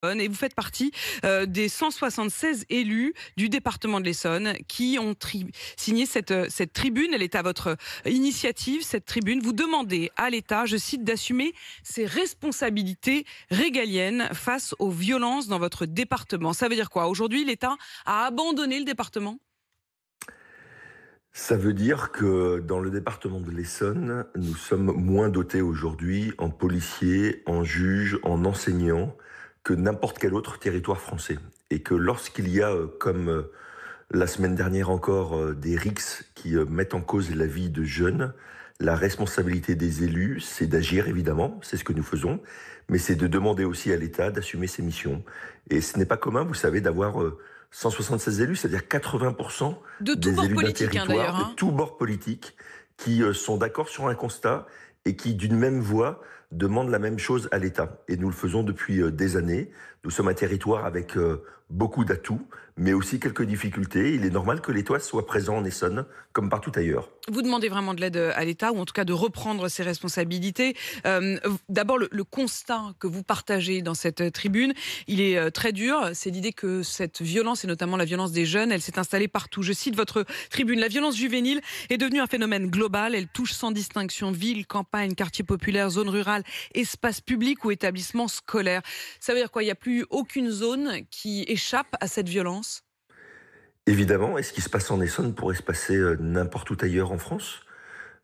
Et vous faites partie des 176 élus du département de l'Essonne qui ont signé cette tribune. Elle est à votre initiative, cette tribune. Vous demandez à l'État, je cite, d'assumer ses responsabilités régaliennes face aux violences dans votre département. Ça veut dire quoi? Aujourd'hui, l'État a abandonné le département? Ça veut dire que dans le département de l'Essonne, nous sommes moins dotés aujourd'hui en policiers, en juges, en enseignants que n'importe quel autre territoire français. Et que lorsqu'il y a, comme la semaine dernière encore, des rixes qui mettent en cause la vie de jeunes, la responsabilité des élus, c'est d'agir évidemment, c'est ce que nous faisons, mais c'est de demander aussi à l'État d'assumer ses missions. Et ce n'est pas commun, vous savez, d'avoir 176 élus, c'est-à-dire 80% De tout des bord élus d'un politique, hein, territoire, d'ailleurs. de Hein. tous bords politiques, qui sont d'accord sur un constat et qui, d'une même voix, demandent la même chose à l'État. Et nous le faisons depuis des années. Nous sommes un territoire avec beaucoup d'atouts, mais aussi quelques difficultés. Il est normal que l'État soit présent en Essonne, comme partout ailleurs. Vous demandez vraiment de l'aide à l'État, ou en tout cas de reprendre ses responsabilités. D'abord, le constat que vous partagez dans cette tribune, il est très dur. C'est l'idée que cette violence, et notamment la violence des jeunes, elle s'est installée partout. Je cite votre tribune: la violence juvénile est devenue un phénomène global. Elle touche sans distinction ville, campagne, quartier populaire, zone rurale, espace public ou établissement scolaire. Ça veut dire quoi? Il n'y a plus aucune zone qui échappe à cette violence? Évidemment, et ce qui se passe en Essonne pourrait se passer n'importe où ailleurs en France.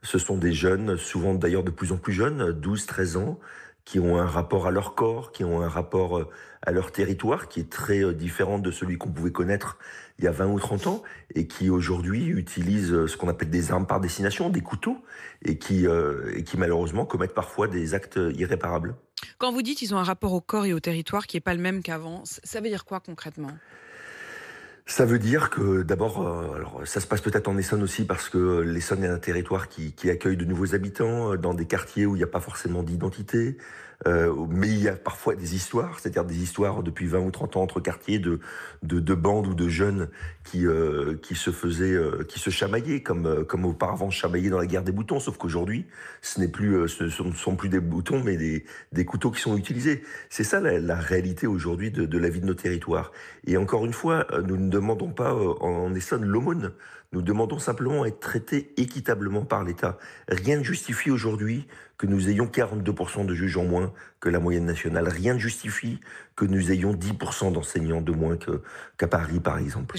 Ce sont des jeunes, souvent d'ailleurs de plus en plus jeunes, 12, 13 ans, qui ont un rapport à leur corps, qui ont un rapport à leur territoire, qui est très différent de celui qu'on pouvait connaître il y a 20 ou 30 ans, et qui aujourd'hui utilisent ce qu'on appelle des armes par destination, des couteaux, et qui malheureusement commettent parfois des actes irréparables. Quand vous dites qu'ils ont un rapport au corps et au territoire qui n'est pas le même qu'avant, ça veut dire quoi concrètement? Ça veut dire que d'abord, alors ça se passe peut-être en Essonne aussi parce que l'Essonne est un territoire qui accueille de nouveaux habitants dans des quartiers où il n'y a pas forcément d'identité, mais il y a parfois des histoires, c'est-à-dire des histoires depuis 20 ou 30 ans entre quartiers de bandes ou de jeunes qui se faisaient, qui se chamaillaient comme auparavant chamaillaient dans la guerre des boutons, sauf qu'aujourd'hui, ce n'est plus, ne sont plus des boutons, mais des couteaux qui sont utilisés. C'est ça la réalité aujourd'hui de la vie de nos territoires. Et encore une fois, nous ne demandons pas en Essonne l'aumône. Nous demandons simplement à être traités équitablement par l'État. Rien ne justifie aujourd'hui que nous ayons 42% de juges en moins que la moyenne nationale. Rien ne justifie que nous ayons 10% d'enseignants de moins qu'à Paris, par exemple.